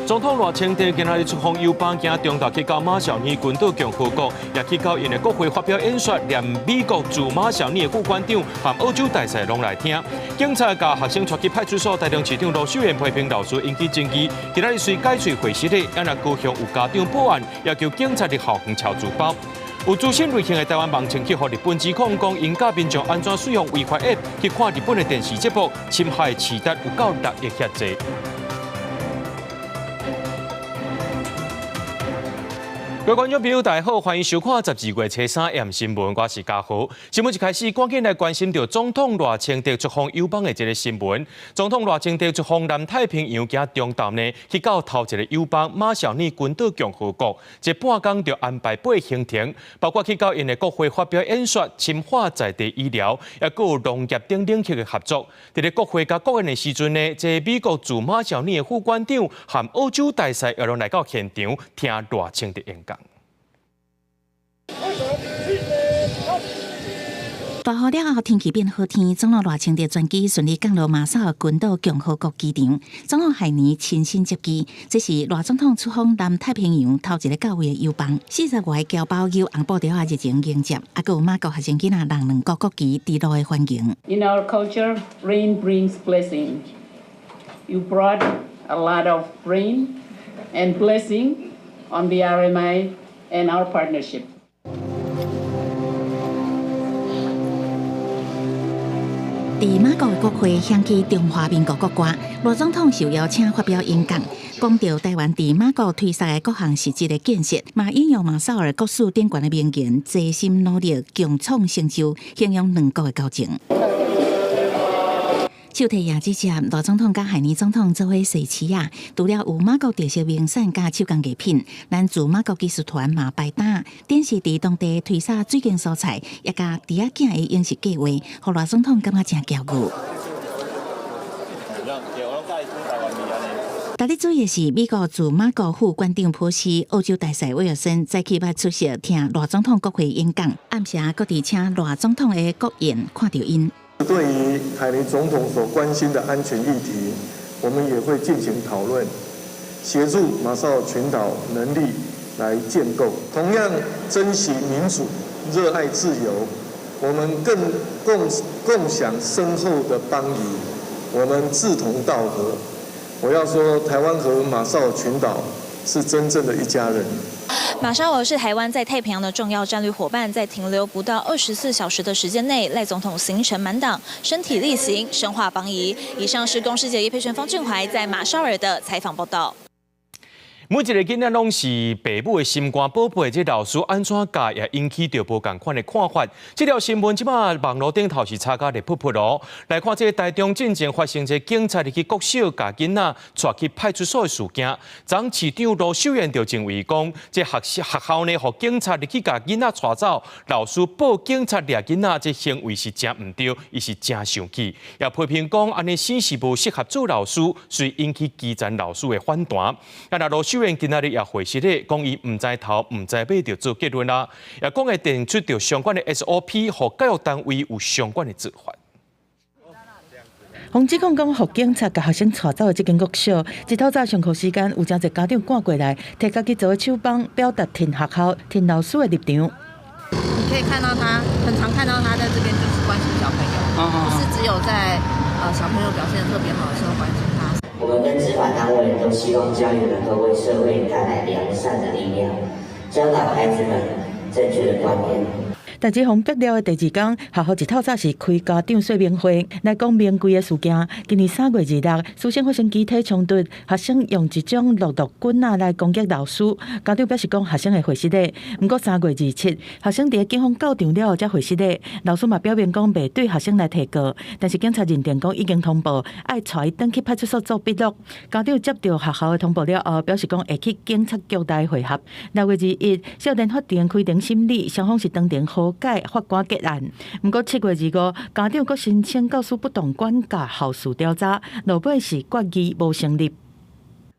总统赖清德今日出访友邦，行中岛去到马绍尔群岛共和国，也去到因的国会发表演说，连美国驻马绍尔副馆长和澳洲大使拢来听。警察甲学生带去派出所，台中市长罗秀燕批评老师引起争议。今日随解除会室的，也若高雄有家长报案，要求警察伫校园抄书包。有资深类型的台湾网青去互日本指控，讲因教民众安怎使用违法 App 去看日本的电视节目，侵害市值有到6亿遐济。各位观众朋友，大家好，欢迎收看12月初3 AM 新闻，我是嘉豪。新闻一开始，赶紧来关心到总统赖清德出访友邦的这个新闻。总统赖清德出访南太平洋加中岛呢，去到头一个友邦马绍尔群岛共和国，这半天就安排8个行程，包括去到因的国会发表演说，深化在地医疗，也佮有农业等领域的合作。伫咧国会甲国宴的时阵呢，这美国驻马绍尔的副馆长和澳洲大使也拢来到现场听赖清德演讲。大雨了后，天气变好天，总统赖清德专机顺利降落马绍尔群岛共和国机场。总统海尼亲身接机，这是赖总统出访南太平洋头一个到位的友邦。40外侨胞由红布条热情迎接，还有马国学生囡仔人两国国旗伫路的欢迎。In our culture, rain brings blessing. You brought a lot of rain and blessing on the RMI and our partnership. 伫马国的国会响起中华民国国歌，赖总统受邀请发表演讲，讲到台湾伫马国推动的各项实质的建设，嘛引用马绍尔国属典管的名言：齐心努力，共创成就，形容两国的交情。手提椰子汁，赖总统甲海尼总统做伙洗吃啊！除了有马国特色名产甲手工艺品，咱驻马国技术团嘛摆搭，展示伫当地推销水果蔬菜，也甲伫仔囝的饮食计划，互赖总统感觉真骄傲。大家注意的是，美国驻马国副馆长普西、澳洲大使威尔森早起捌出席听赖总统国会演讲，暗时佫伫请赖总统的国宴看到因。对于海尼总统所关心的安全议题，我们也会进行讨论，协助马绍尔群岛能力来建构。同样珍惜民主、热爱自由，我们更共享深厚的邦谊，我们志同道合。我要说，台湾和马绍尔群岛是真正的一家人。马绍尔是台湾在太平洋的重要战略伙伴，在停留不到24小时的时间内，赖总统行程满档，身体力行，深化邦谊。以上是公视记者叶佩璇、方俊怀在马绍尔的采访报道。每一个囡仔拢是父母的心肝宝贝，这老师安怎教也引起着无同款的看法。这条新闻即马网络顶头是查甲热噗噗咯。来看这个台中进前发生这警察入去国小甲囡仔带去派出所的事件。昨市长罗秀燕就认为讲，这学校呢，互警察入去甲囡仔带走，老师报警察掠囡仔，这行为是真唔对，伊是真生气。也批评讲，安尼显是无适合做老师，所以引起基层老师的反弹。那罗秀今仔日也回释咧，讲伊唔知头唔知尾就做结论啦，也讲会定出着相关的 SOP， 和教育单位有相关的执法。洪指控讲，互警察甲学生带走的这间国小，一透早上课时间，有真侪家长赶过来，摕家己做的手帮，表达挺学校、挺老师的立场。你可以看到他，很常看到他在这边就是关心小朋友，不是只有在小朋友表现特别好的时候关心他。我们跟执法单位都希望教育能够为社会带来良善的力量，教导孩子们正确的观念。但这封爆料的第2天，学校一透早是开家长说明会，来讲名贵的事件。今年3月26日，苏先发生集体冲突，学生用一种落毒棍来攻击老师。家长表示讲，学生会回失礼。不过3月27日，学生伫警方告场了后才回失礼。老师嘛表明讲，未对学生来提告，但是警察认定讲已经通报，爱带伊转去派出所做笔录。家长接到学校的通报了后，表示讲会去警察局内会合。6月21日，少年法庭开庭审理，双方是当庭和无解，法官结案。不过7月25日，家长阁申请教师不当管教后事调查，落尾是决议无成立。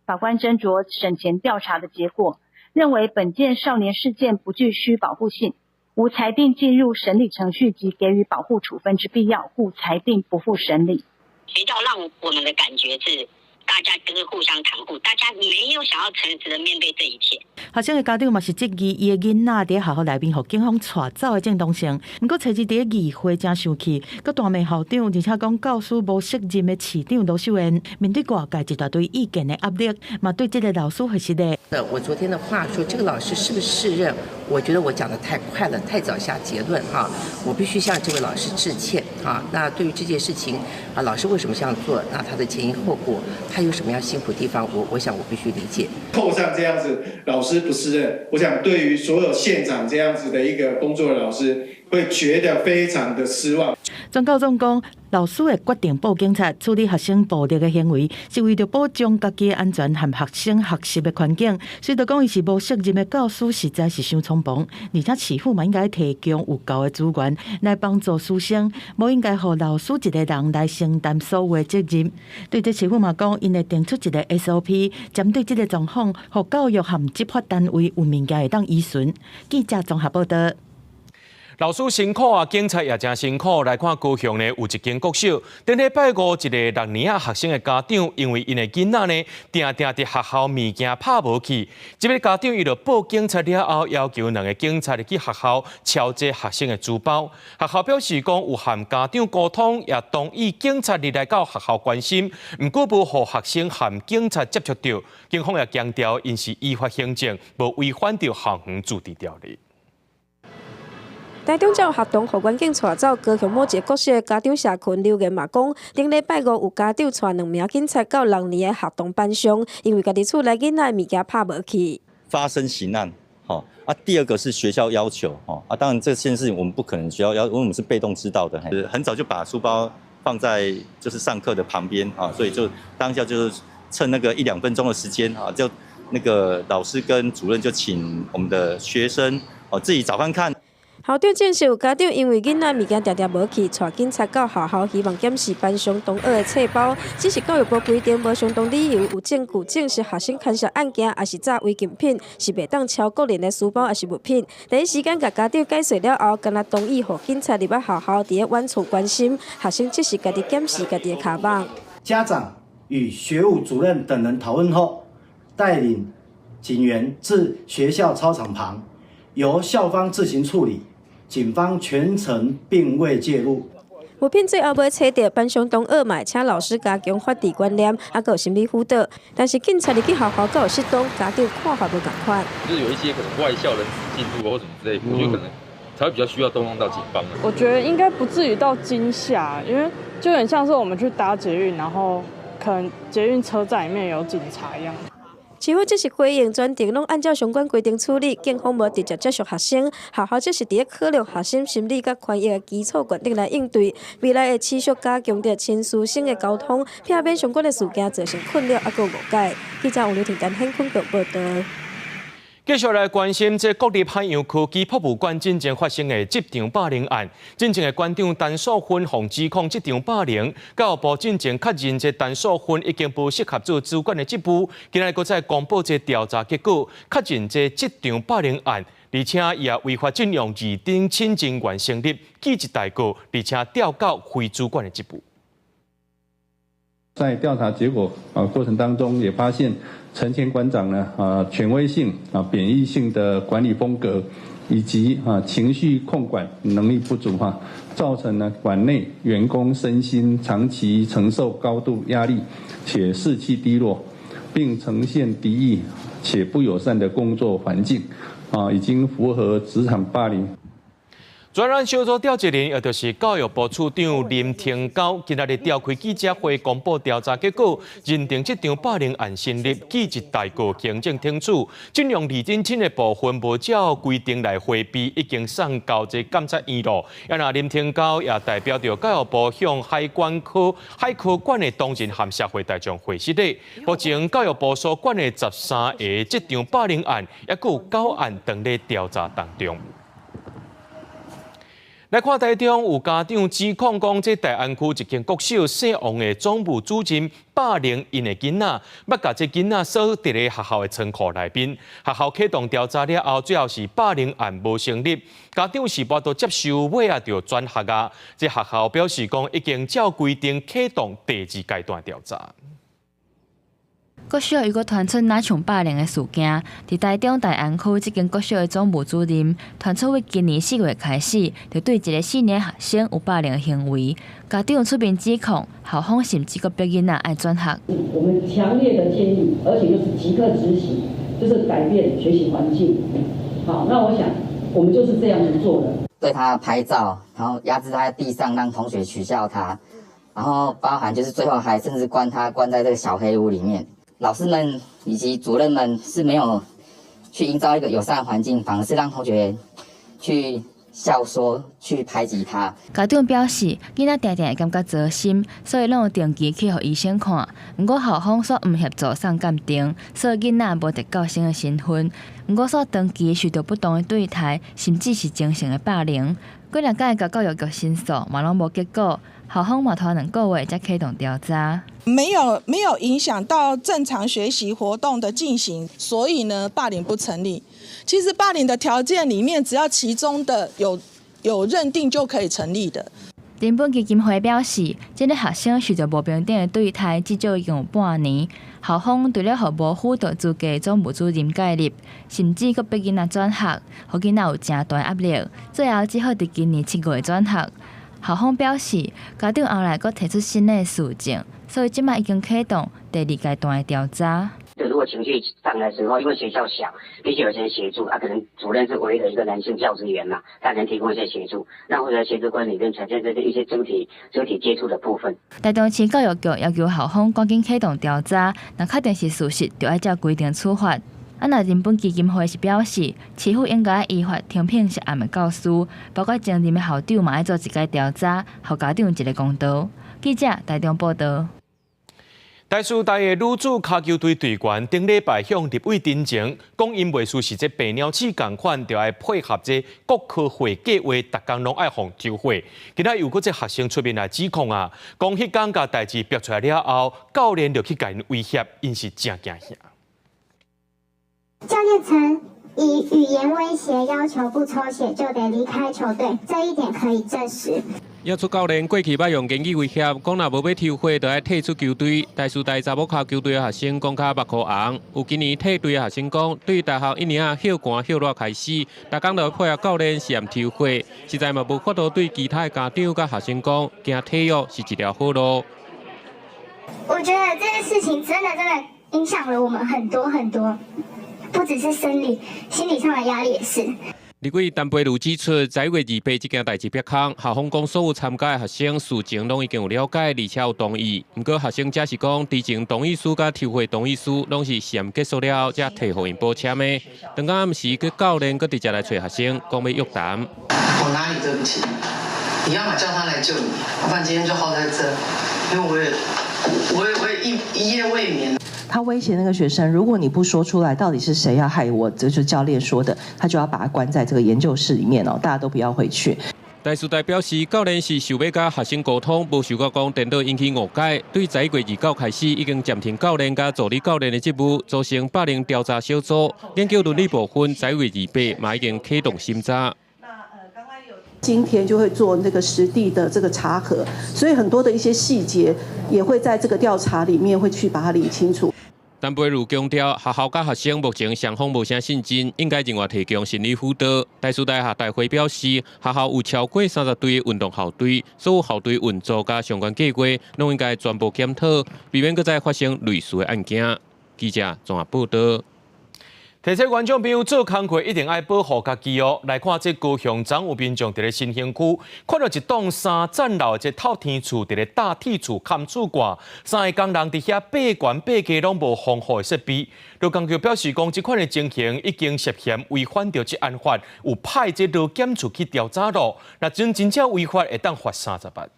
法官斟酌审前调查的结果，认为本件少年事件不具需保护性，无裁定进入审理程序及给予保护处分之必要，故裁定不付审理。学校让我们的感觉是，大家就是互相袒护，大家没有想要诚实的面对这一切。学生的家长嘛是质疑伊的囡仔伫学校内面，互警方带走的正当性。不过，初二伫议会真生气，佮大骂校长，而且讲教师无责任的市长罗秀燕，面对外界一大堆意见的压力，嘛对这个老师核实的。我昨天的话说，这个老师是不是适任？我觉得我讲的太快了，太早下结论哈。我必须向这位老师致歉啊。那对于这件事情啊，老师为什么这样做？那他的前因后果，他有什么样辛苦的地方？我想我必须理解。扣上这样子，老师不适任，我想对于所有现场这样子的一个工作的老师，会觉得非常的失望。全告总讲，老师的决定报警察处理学生暴力的行为，是为了保障家己的安全和学生学习的环境。虽然讲伊是无责任的教师，实在是伤匆忙，而且市府嘛应该提供有够的资源来帮助师生，无应该让老师一个人来承担所有的责任。对这市府嘛讲，因会定出一个 SOP， 针对这个状况，让教育和执法单位有物件会当依循。记者综合报道。老师辛苦啊，警察也真辛苦。来看高雄呢，有一间国小，顶礼拜五，一个6年学生的家长，因为因的囡仔呢，定伫学校物件拍无去，这位家长伊就报警察了后，要求2个警察入去学校敲这学生的书包。学校表示讲有和家长沟通，也同意警察入来到学校关心，毋过无互学生和警察接触到。警方也强调，因是依法行政，无违反到校园驻地条例。台中教学童互环境带走，高雄某一个国小的家长社群留言嘛讲，顶礼拜五有家长带2名警察到6年的学童班上，因为家己厝内囡仔物件拍无去。发生刑案，第二个是学校要求，当然这件事情我们不可能学校要，因为我们是被动知道的，很早就把书包放在就是上课的旁边所以就当下就是趁那个1-2分钟的时间就那个老师跟主任就请我们的学生自己找看看。校长证实有家长因为囡仔物件常无去，带警察到学校，希望检视班上同学的册包。只是教育部规定无相当理由，有证据证实学生牵涉案件，也是炸违禁品，是袂当超个人的书包，也是物品。第一时间甲家长解释了后，敢若同意，互警察入来学校，伫咧晚处关心学生，只是家己检视家己的卡网。家长与学务主任等人讨论后，带领警员至学校操场旁，由校方自行处理。警方全程并未介入。物品最后尾找到班上同学嘛，请老师加强法治观念，还有心理辅导。但是警察入去学校够有失当，家长看法不同款。就是有一些可能外校人士进入或什么之类，我觉得可能才会比较需要动用到警方。我觉得应该不至于到惊吓，因为就很像是我们去搭捷运，然后可能捷运车站里面有警察一样。市府这是回应专程拢按照相关规定处理，警方无直接接触学生，学校这是伫咧考虑学生心理甲权益的基础决定来应对，未来会持续加强着亲师生的沟通，避免相关的事件造成困扰，还有误解。记者王刘婷、陈hen坤报道。继续来关心这国立海洋区基博物馆进前发生的职场霸凌案。进前的馆长陈素芬被指控职场霸凌，教育部进前确认这陈素芬已经不适合做主管的职务。今日又再公布这调查结果，确认这职场霸凌案，而且也违法禁用2等亲情员成立记一代过，而且调到非主管的职务。在调查结果过程当中，也发现陈前馆长呢权威性贬义性的管理风格，以及情绪控管能力不足造成呢馆内员工身心长期承受高度压力，且士气低落，并呈现敌意且不友善的工作环境已经符合职场霸凌。专案小组调查人，也就是教育部处长林廷高，今日召开记者会公布调查结果，认定这场霸凌案成立，记一代过行政停处，禁用2等亲的部分无照规定来回避，已经送到这监察院咯。林廷高也代表着教育部向海科馆的同仁和社会大众回示的，目前教育部所管的13个这场霸凌案，也有9案等咧调查当中。来看台中有家长指控讲，这大安区一间国小姓王的总务主任霸凌因的囡仔，要甲这囡仔锁伫咧学校的仓库内边。学校启动调查了后，最后是霸凌案无成立，家长是无都接受，尾啊就转学啊。这学校表示讲，已经照规定启动第2阶段调查。国小又搁传出哪场霸凌的事件，伫台中大安区这间国小的总务主任传出，于今年4月开始，就对一个4年学生有霸凌的行为。家长出面指控，校方甚至搁逼囡仔爱转学。我们强烈的建议，而且就是即刻执行，就是改变学习环境。好，那我想我们就是这样子做的。对他拍照，然后压制他在地上，让同学取笑他，然后包含就是最后还甚至关在这个小黑屋里面。老师们以及主任们是没有去营造一个友善环境，反而是让同学去笑说、去排挤他。家长表示，囡仔常常会感觉糟心，所以拢有定期去互医生看。不过校方说唔协助送鉴定，所以囡仔无得教生的身份。不过说长期受到不当的对待，甚至是精神的霸凌。几两届甲教育局申诉，嘛拢无结果。校方嘛拖2个月才启动调查。没有影响到正常学习活动的进行，所以呢，霸凌不成立。其实霸凌的条件里面，只要其中的有认定就可以成立的。人本基金会表示，这个学生受到不平等的对待，至少已经有半年。校方除了互无符合资格总务主任介入，甚至阁逼囡仔转学，互囡仔有正大压力，最后只好伫今年7月转学。校方表示，家长后来阁提出新的事证，所以即摆已经启动第2阶段的调查。就如果情绪上来的时候，因为学校小，必须有些协助啊，可能主任是唯一的一个男性教职员嘛，他能提供一些协助，让或者协助观里面呈现这一些肢体接触的部分。台中市教育局要求校方赶紧启动调查，若确定是事实，就要照规定处罚。那人本基金会是表示，市府应该依法停聘涉案的教师，包括前任的校长嘛要做一个调查，互家长一个公道。记者台中报道。台师大的女子骹球队队员顶礼拜向立委陈情，讲因袂输是这白鸟鼠共款，就要配合这国科会计划，逐工拢爱放抽火。今仔又搁这学生出面来指控啊，讲迄天甲代志逼出来了后，教练就去甲因威胁，因是真惊吓。教练曾以语言威胁要求不抽血就得离开球队，这一点可以证实。要出教练过去捌用言语威胁，讲若无要抽血，就要退出球队。台师大查某脚球队的学生讲较目眶红，有今年退队的学生讲，对于大学1年休寒休热开始，逐工就配合教练是按抽血，实在嘛无法度对其他的家长甲学生讲，行体育是一条好路。我觉得这件事情真的影响了我们很多。不只是生理，心理上的压力也是。立委陈培如指出，10月28这件代志曝光，校方讲所有参加的学生事情拢已经有了解，而且有同意。不过学生则是讲，知情同意书甲抽血同意书拢是试验结束了后才摕互因补签的。当到暗时，教练佫直接来找学生，讲要约谈。我哪里对不起？你要么叫他来救你，要不然今天就耗在这，因为我也一夜未眠。他威胁那个学生，如果你不说出来到底是谁要害我，这就是教练说的，他就要把他关在这个研究室里面哦，大家都不要回去。台师大表示，教练是想要甲学生沟通，无想到讲电脑引起误解。对11月29开始，已经暂停教练甲助理教练的职务，组成霸凌调查小组。研究伦理部分11月28嘛已经启动审查。今天就会做那个实地的这个查核，所以很多的一些细节也会在这个调查里面会去把它理清楚。陈培如强调，学校甲学生目前双方无啥信心，应该另外提供心理辅导。台师大学大会表示，学校有超过30队的运动校队，所有校队运作甲相关计划，拢应该全部检讨，避免再发生类似的案件。记者综合报道。提醒观众朋友做工课一定要保护家己哦。来看这高雄昨有民众伫咧新兴区看到一栋3层楼的透天厝伫咧大铁厝砍厝挂，3个工人伫遐8悬8低拢无防护的设备。劳工局表示讲，这款的情形已经涉嫌违反着治安法，有派这劳检处去调查咯。若真正违法，会当罚30万。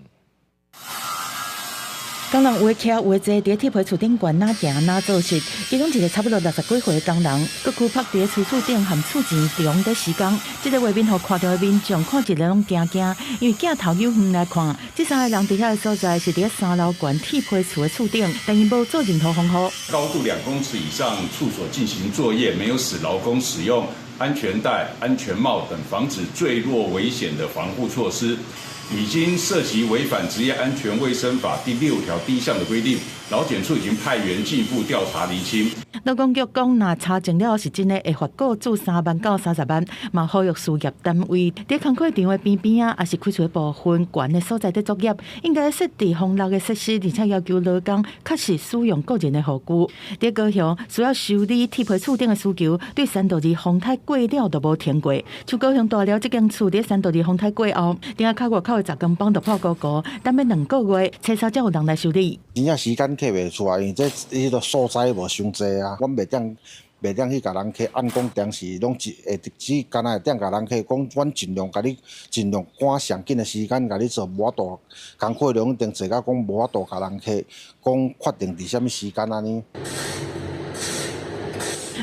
工人有的徛，有的坐，伫铁皮厝顶悬哪行哪做事，其中一个差不多60几岁的工人，各区趴伫厝厝顶含厝钱中伫施工。这个画面互看到的民众看一个拢惊惊，因为镜头由远来看，这3个人伫遐的所在是伫3楼悬铁皮厝的厝顶，但因无做任何防护。高度2公尺以上处所进行作业，没有使劳工使用安全带、安全帽等防止坠落危险的防护措施。已经涉及违反职业安全卫生法第6条第1项的规定，劳检处已经派员进一步调查厘清。劳工局讲，若查证了是真的，会罚款至3万到30万。嘛，呼吁事业单位伫工课场的边边啊，也是开除的部分悬的所在的作业，应该设置防漏的设施，而且要求劳工确实使用个人的护具。伫高雄需要修理铁皮厝顶的需求，对3道2风台过了都无停过。像高雄大寮这间厝伫3道2风台过后，顶下外口的10根棒就破糊糊，等要2个月，车衫才有人来修理。真正时间摕袂出来，因为这迄个所在无伤济啊，阮袂当去甲人去按讲定时，拢只干那会点甲人去讲，阮尽量赶上紧的时间甲你做，无法度工课量一定做到讲无法度甲人去讲确定伫什么时间安尼。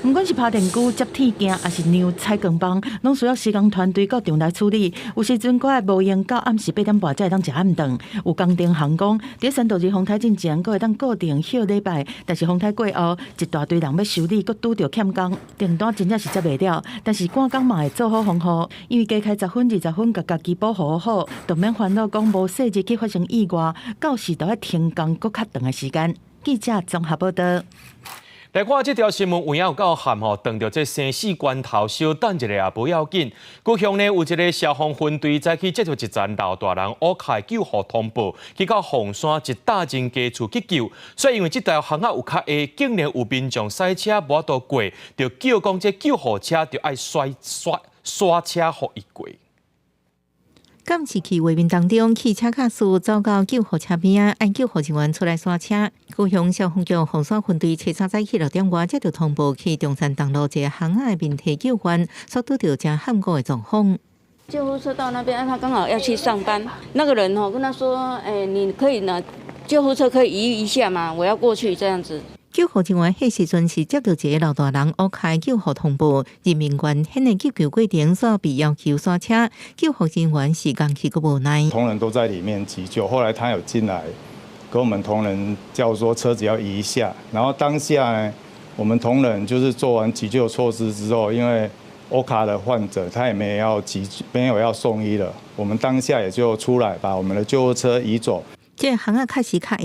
不管是拍电锯、接铁件，还是扭踩钢棒，拢需要施工团队到场来处理。有时阵，我会无闲到暗时8点半才会当食暗顿。有工程行工，伫3道2风台进前，佫会当固定休礼拜，但是风台过后，一大堆人要修理，佫拄着欠工，订单真正是接袂了。但是赶工嘛会做好防护，因为加开10分、20分，甲家己保护好，就免烦恼讲无细日去发生意外，到时就要停工佫较长的时间。记者综合报道。来看这条新闻，有影有够喊吼，撞到这生死关头，稍等一下也不要紧。高雄呢有一个消防分队早起接到一站老大人乌卡救护通报，去到凤山一大间家厝去救，所以因为这条巷仔有较下，竟然有民众赛车无法度过，就叫讲这救护车就爱刷车互伊过。监视器画面当中，汽车驾驶走到救护车边啊，按救护人员出来刷车。高雄消防局凤山分队车早起6点外接到通报，去中山东路一个巷仔面体救援，所拄到正喊过的状况。救护车到那边，他刚好要去上班。那个人跟他说：“你可以呢，救护车可以移一下吗？我要过去这样子。”救护人员迄时阵是接到一个老大人乌开救护通报，人民员显然急救过程所被要求刷车，救护人员时间去个无奈。同仁都在里面急救，后来他有进来，跟我们同仁叫说车子要移一下，然后当下呢，我们同仁就是做完急救措施之后，因为乌卡的患者他也没有要送医了，我们当下也就出来把我们的救护车移走。这巷仔确实较下，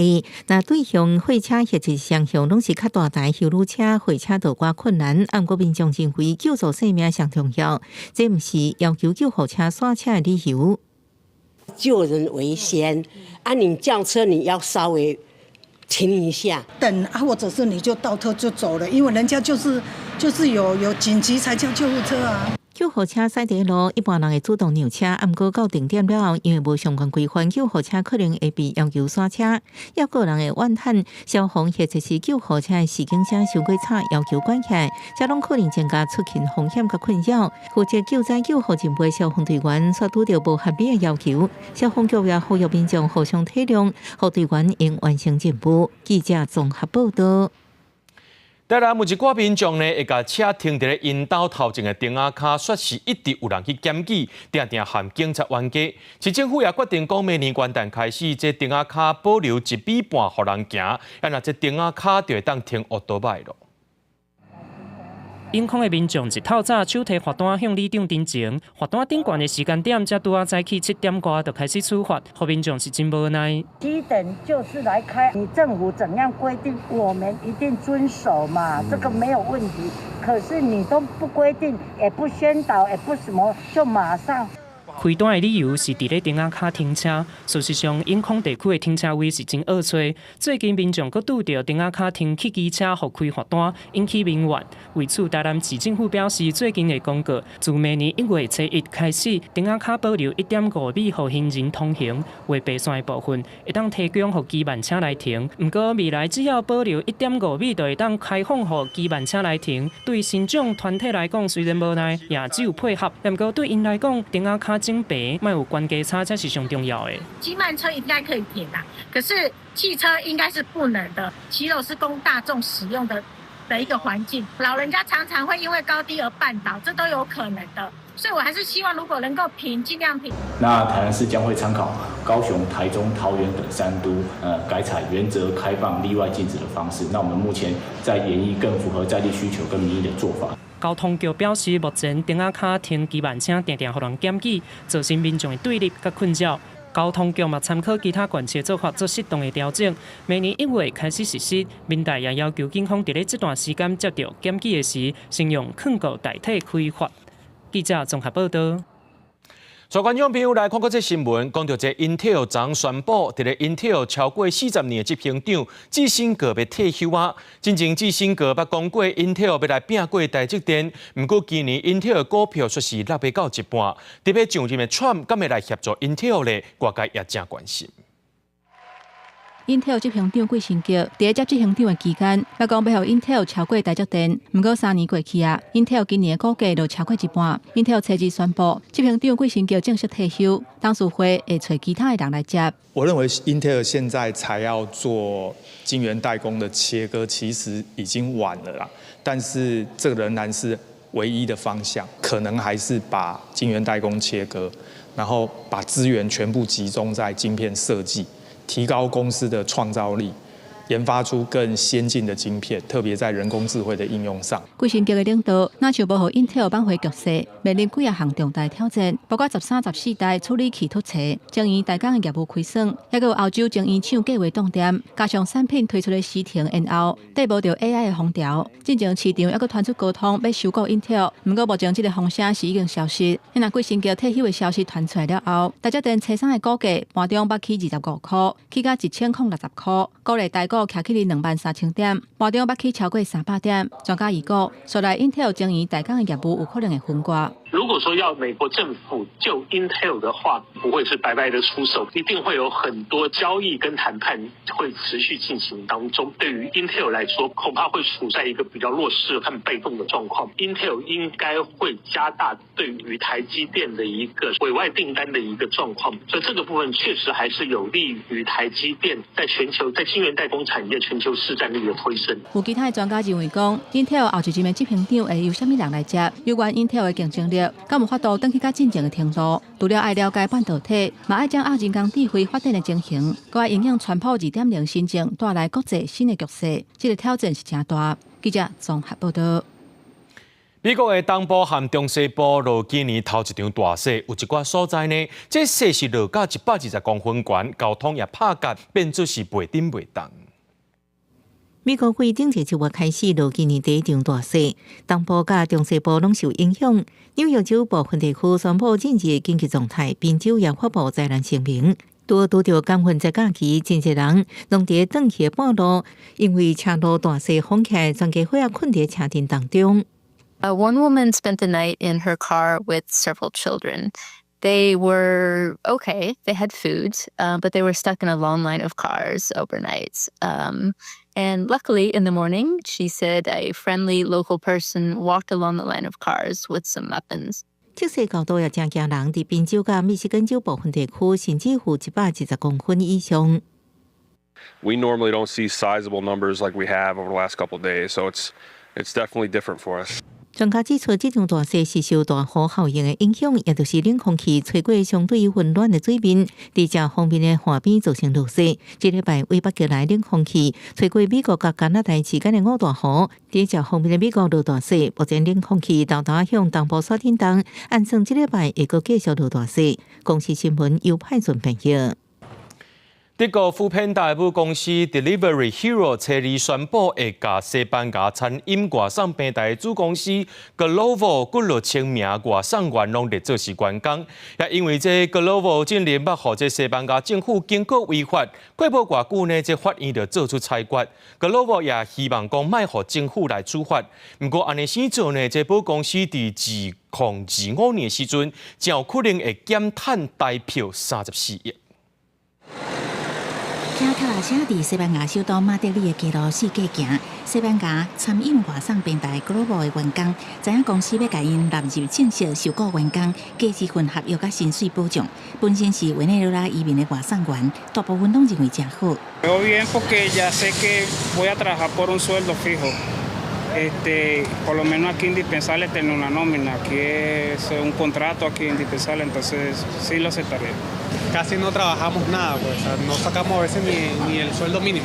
那对向货车或者双向拢是较大台修路车，货车就寡困难。按国民众认为救助性命上重要，这毋是要求救护车刷车的理由。救人为先，你叫车你要稍微停一下，等啊，或者是你就倒车就走了，因为人家就是有紧急才叫救护车啊。救护车驶在路，一般人会主动让车，毋过到定点了后，因为无相关规范，救护车可能会被要求刷车。也个人会怨叹消防或者是救护车的时间车伤过差，要求管起来，这拢可能增加出勤风险甲困扰。负责救灾救护人员消防队员所拄到无合理的要求，消防局也呼吁民众互相体谅，互队员应完成任务。记者综合报道。当然，有一寡民众呢，会甲车停伫咧因兜头前的顶仔骹，说是一直有人去检举，定定和警察冤家。市政府也决定，讲明年元旦开始，这顶仔骹保留1米半，互人行，那这顶仔骹就会当停奥多摆咯。因空的民众一透早手提罚单向里长陈情，罚单顶悬的时间点，才拄啊早起7点多就开始处罚，互民众是真无奈。7点就是来开，你政府怎样规定，我们一定遵守嘛，这个没有问题。可是你都不规定，也不宣导，也不什么，就马上。开单的理由是伫咧顶仔骹停车，事实上，永康地区的停车位是真恶吹。最近民众阁拄到顶仔骹停汽机车，互开罚单，引起民怨。为此，台南市政府表示，最近会公告，自明年1月1日开始，顶仔骹保留1.5米，互行人通行。画白线的部分会当提供互机慢车来停。不过未来只要保留1.5米，就会当开放互机慢车来停。对新种团体来讲，虽然无奈，也只有配合。不过对因来讲，顶仔骹顶白，莫有关节差才是上重要的。机慢车应该可以停啦，可是汽车应该是不能的。骑楼是供大众使用的一个环境，老人家常常会因为高低而绊倒，这都有可能的。所以我还是希望，如果能够平，尽量平。那台南市将会参考高雄、台中、桃园等3都，改采原则开放、例外禁止的方式。那我们目前在研议更符合在地需求跟民意的做法。交通局表示，目前顶仔卡停机慢车常常互人检举，造成民众的对立甲困扰。交通局嘛参考其他县市做法做适当的调整，明年1月开始实施。民代也要求警方在这段时间接到检举的时，先用劝告代替开罚。记者综合报道。所观众朋友来看过这新闻，讲到这 Intel 昨宣布，伫咧 Intel 超过40年的执行长基辛格要退休啊。真正基辛格捌讲过 Intel 要来拼过台积电，不过今年 Intel 的股票却是落到一半。特别上任的 Trump 敢会来协助 Intel 咧，外界也真关心。Intel 执行长季辛格伫接执行长的期间，要讲要互 Intel 超过台积电，不过3年过去啊 ，Intel 今年的股价就超过一半。Intel 初二宣布，执行长季辛格正式退休，董事会会找其他的人来接。我认为 Intel 现在才要做晶圆代工的切割，其实已经晚了啦。但是这仍然是唯一的方向，可能还是把晶圆代工切割，然后把资源全部集中在晶片设计。提高公司的创造力，研发出更先进的晶片，特别在人工智慧的应用上。季辛格的领导，那就无予 Intel 扳回局势，面临几啊项重大挑战，包括13、14代处理器突袭，将伊代工的业务亏损，还有欧洲将伊厂计划冻点，加上产品推出的时停延后，对无到 AI 的风潮，进前市场还佫传出沟通要收购 Intel， 不过目前这个风声是已经消失。那季辛格退休的消息传出来了后，台积电车厂的股价盘中捌起25块，起到1060块，股利大股徛起哩23000点，盘中捌起超过300点。专家预估，将来 Intel 将伊代工的业务有可能会分割。如果说要美国政府救 Intel 的话，不会是白白的出手，一定会有很多交易跟谈判会持续进行当中。对于 Intel 来说，恐怕会处在一个比较弱势和被动的状况。Intel 应该会加大对于台积电的一个委外订单的一个状况，所以这个部分确实还是有利于台积电在全球在晶圆代工产业全球市占率的推升。有其他的专家认为讲 ，Intel 后一任的执行长会由什么人来接？有关 Intel 的竞争力。敢有法度转去较进前的程度？除了爱了解半导体，嘛爱将人工智慧发展的情形，佮爱影响川普2.0新政带来国际新的局势，这个挑战是真大。记者综合报道。美国的东部和中西部落今年头一场大雪，有一寡所在呢，这雪是落到120公分悬，交通也拍夹，变做是袂顶袂动。美国规定1月开始落今年第一场大雪，东部甲中西部拢受影响。纽约州部分地区宣布紧急紧急状态，宾州也发布灾难声明。拄着感恩节假期，真侪人拢伫转去的半路，因为车路大雪封起来，全家伙也困伫车阵当中。One woman spent the night in her car with several children. They were okay. They had food, but they were stuck in a long line of cars overnight. And luckily, in the morning, she said a friendly local person walked along the line of cars with some weapons. 积雪高度也真惊人，伫宾州甲密西根州部分地区，甚至乎120公分以上。We normally don't see sizable numbers like we have over the last couple of days, so it's definitely different for us. 专家指出，这场大雪是受大雨效应的影响，也就是冷空气吹过相对温暖的水面，伫这方面的海边造成落雪。这礼拜为北极来冷空气吹过美国甲加拿大之间的五大河，伫这方面的美国落大雪，目前冷空气到达向东部刷天东，按算这礼拜会阁继续落大雪。公司新闻由派准朋友。德国富片大母公司 Delivery Hero 初二宣布，会甲西班牙餐饮外送平台子公司 Glovo 骨落千名外送员拢列做是员工，也因为这 Glovo 近年捌互这西班牙政府经过违法，过无偌久呢，这法院就做出裁决。Glovo 也希望讲卖互政府来处罚，不过安尼先做呢，这保公司伫2025年时阵，就有可能会减碳台票34亿。骑脚踏车伫西班牙首都马德里的街路四界行，西班牙参与外送平台 Global 的员工，知影公司要甲因纳入正式受雇员工，加一份合约甲薪水保障。本身是委内瑞拉移民的外送员，大部分都认为真好。Yo bien porque ya sé que voy a trabajar por un sueldo fijo. Por lo menos aquí indispensable tener una nómina, aquí es un contrato aquí indispensable, entonces sí lo aceptaría. Casi no trabajamos nada, pues, o sea, no sacamos a veces ni el sueldo mínimo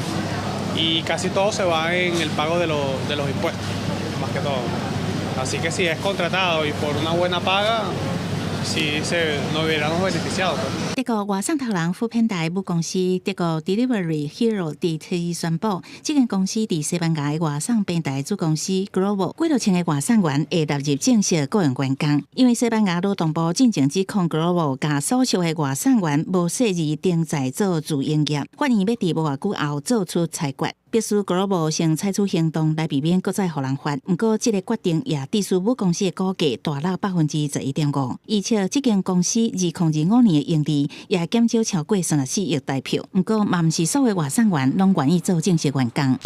y casi todo se va en el pago de los impuestos, más que todo. Así que si es contratado y por una buena paga, sí nos hubiéramos beneficiado. 德国外送头人副品牌母公司德国 Delivery Hero 第七宣布，这间公司伫西班牙的外送平台子公司 Global 几多千的外送员会纳入正式雇佣员工，因为西班牙劳动部进前指控 Global 甲所属的外送员无适宜登在做自营业，法院要伫无偌久后做出裁决。必须 Global 先采取行动来避免搁再互人罚。不过，这个决定也致使母公司的股价大落11.5%，而且这间公司2025年的盈利也减少超过34亿台票。不过，嘛毋是所有外送员拢愿意做正式员工。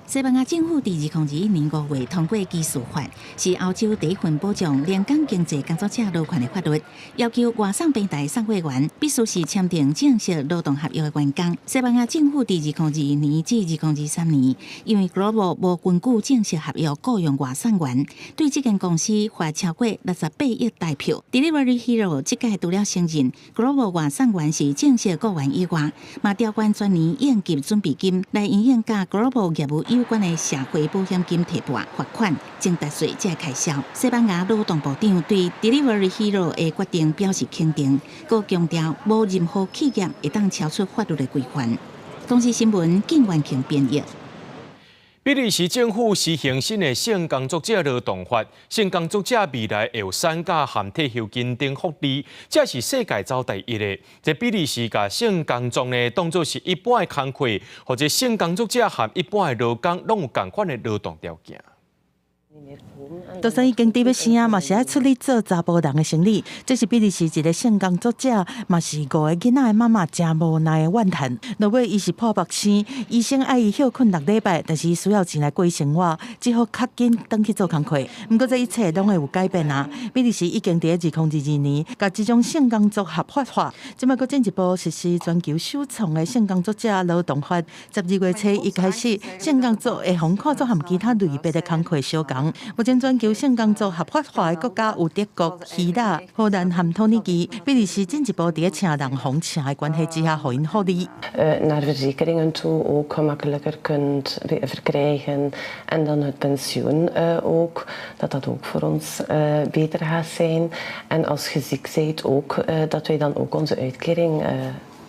西班牙政府伫2021年5月通过基础法，是欧洲第一份保障廉港经济工作者劳权的法律，要求外送平台送货员必须是签订正式劳动合约的员工。西班牙政府伫2022年至2023年，因为 Global 无根据正式合约雇佣外送员，对这间公司罚超过68亿台票。Delivery Hero 这届除了承认 Global 外送员是正式雇员以外，嘛调关全年应急准备金来营运甲 Global 业务有关的社会保险金提拨、罚款、征达税这开销。西班牙劳动部长对 Delivery Hero 的决定表示肯定，佮强调无任何企业会当超出法律的规范。公司新闻景元庆编译。比利时政府实行新的性工作者劳动法，性工作者未来会有产假含退休金等福利，这是世界走第一的。在比利时，甲性工作呢当作是一般的工课，或者性工作者含一般的劳工拢有同款的劳动条件。就算已经伫要生，嘛是爱出力做查甫人的生理。这是比利时一个性工作者，嘛是5个囡仔的妈妈真无奈的怨叹。落尾伊是破腹生，医生爱伊休困6礼拜，但是伊需要钱来过生活，只好较紧转去做工课。不过这一切拢会有改变啊！比利时已经伫2022年，甲这种性工作合法化，即摆佫进一步实施全球首创的性工作者劳动法。12月初一开始，性工作会互看作含其他类别的工课相共。目前全球性工作合法化的国家有德国、希腊、荷兰和土耳其。比利时进一步伫请人红请的关系之下，互因福利。Naar verzekeringen toe ook gemakkelijker kunt verkrijgen en dan het pensioen ook, dat ook voor ons beter gaat zijn. En als je ziek bent ook, dat wij dan ook onze uitkering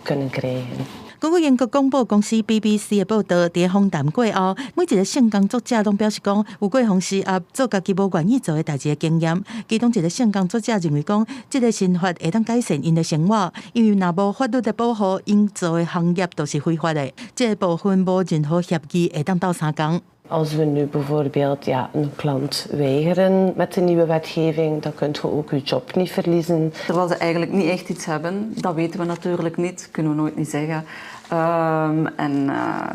kunnen krijgen. 根据英国广播公司 BBC 的报道，伫访谈过后，每一个性工作者拢表示讲，有过方式做家己无愿意做的代志的经验。其中一个性工作者认为讲，这个新法会当改善因的生活，因为若无法律的保护，因做的行业都是非法的。这个部分无任何协议会当斗相共。Als we nu bijvoorbeeld een klant weigeren met de nieuwe wetgeving, dan kunt je ook je job niet verliezen. Terwijl ze eigenlijk niet echt iets hebben, dat weten we natuurlijk niet, kunnen we nooit niet zeggen.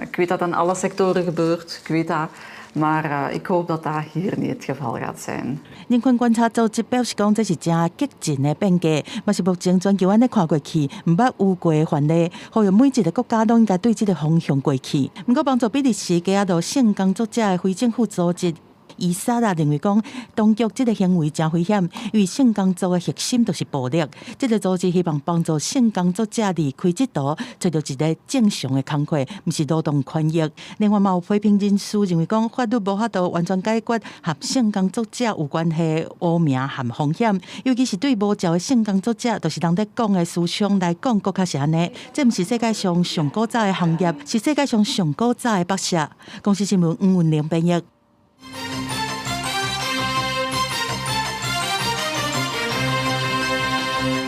Ik weet dat dat in alle sectoren gebeurt, ik weet dat. Maar ik hoop dat dat hier niet het geval gaat zijn. 人权观察组织表示讲，这是真激进的变革，嘛是目前全球安尼看过去，唔捌有过的范例，呼吁每一个国家都应该对这个方向过去。不过，帮助比利时加入性工作者的非政府组织。伊莎拉认为讲，当局这个行为真危险，因为性工作的核心就是暴力。这个组织希望帮助性工作者离开这道，找到一个正常的工课，不是劳动权益。另外，嘛有批评人士认为讲，法律无法度完全解决和性工作者有关系的污名和风险，尤其是对无照的性工作者，就是人在讲的思想来讲，更较是安尼。这不是世界上上古早的行业，是世界上上古早的白社。公司新闻吴文玲编译。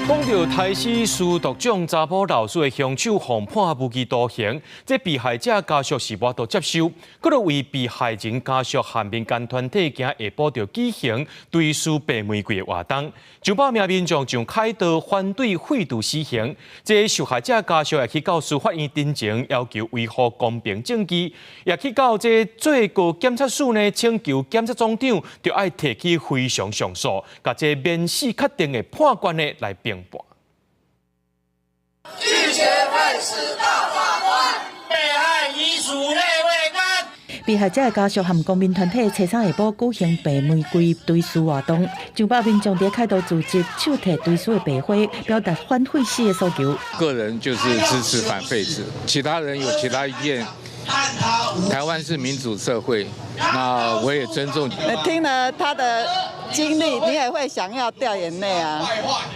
讲到台西书读奖查甫老师的凶手被判无期徒刑，这被害者家属是无度接受，佮落为被害人家属和民间团体今下晡就举行追思白玫瑰的活动，上百名民众就开刀反对废除死刑。这受害者家属也去到司法院陈情，要求维护公平正义，也去到这最高检察署呢，请求检察总长就要提起非常上诉，甲这免死确定的判决呢来辩驳。拒绝判死大法官，被害遗属内未干。被害者的家属和公民团体初三下晡举行白玫瑰追思活动，上百民众在开道组织手提追思的白花，表达反废死的诉求。个人就是支持反废止，其他人有其他意见。台湾是民主社会，那我也尊重。听了他的经历，你也会想要掉眼泪啊！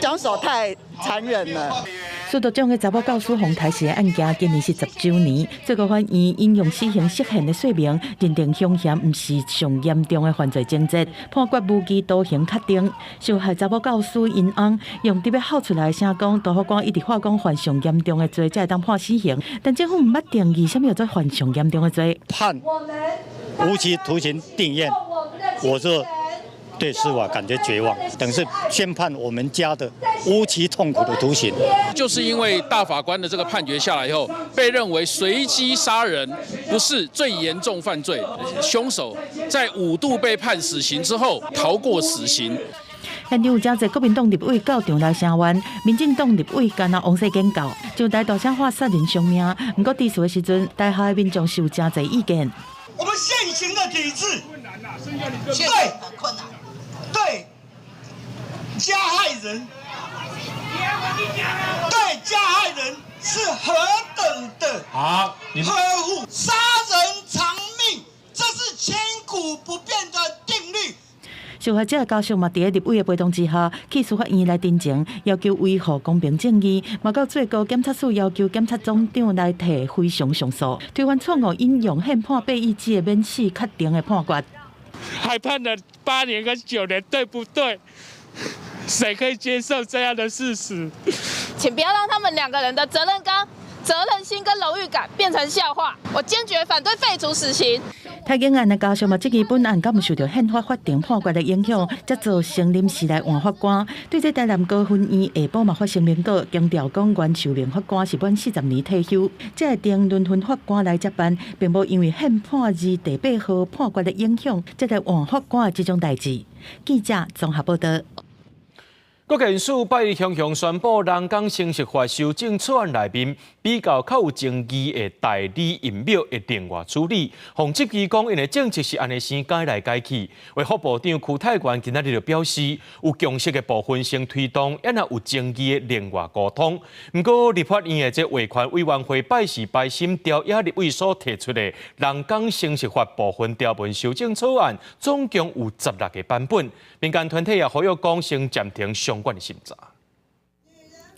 凶手太残忍了。书读奖的查某教师洪台时的案件今年是10周年，最高法院引用死刑释宪的说明，认定凶嫌不是上严重的犯罪情节，判决无期徒刑确定。受害查某教师因翁用特别吼出来的声讲，大法官一直话讲犯上严重的罪才会当判死刑，但政府唔捌定义什么叫做犯上严重的罪。判无期徒刑定谳，我就对司法感觉绝望，等是宣判我们家的无期痛苦的徒刑。就是因为大法官的这个判决下来以后，被认为随机杀人不是最严重犯罪，凶手在5度被判死刑之后逃过死刑。现场有真侪国民党立委到场来声援，民进党立委干那王世坚告，就台大声话杀人偿命。不过伫事的时阵，台下的民众是有真侪意见。我们现行的体制，对，很困难。对加害人，对加害人是何等的呵护，杀人偿命，这是千古不变的定律。受害者的家属嘛，伫立委的陪同之下，去司法院来陈情，要求维护公平正义。嘛，到最高检察署要求检察总长来提非常上诉，推翻错误引用宪法8.1字的免死确定的判决。还判了8年跟9年，对不对？谁可以接受这样的事实？请不要让他们2个人的责任心跟荣誉感变成笑话。我坚决反对废除死刑。太警案的家属嘛，这起本案敢唔受到宪法法定判决的影响，才造成临时来换法官。对这台南高分院下晡嘛发声明稿，强调讲原受命法官是满40年退休，这个定轮分法官来接班，并无因为宪判字第8号判决的影响，才来换法官的这种代志。记者综合报道。国检署8日向宣布，人工生殖法修正草案内面比较有争议的代理孕苗的另外处理。洪执基讲，因的政策是安尼先改来改去。卫福部长邱泰源今仔日就表示，有共识的部分先推动，也若有争议的另外沟通。不过，立法院的这维权委员会拜时拜审调野立委所提出的人工生殖法部分条文修正草案，总共有16个版本。民间团体也呼吁讲先暂停相关的审查。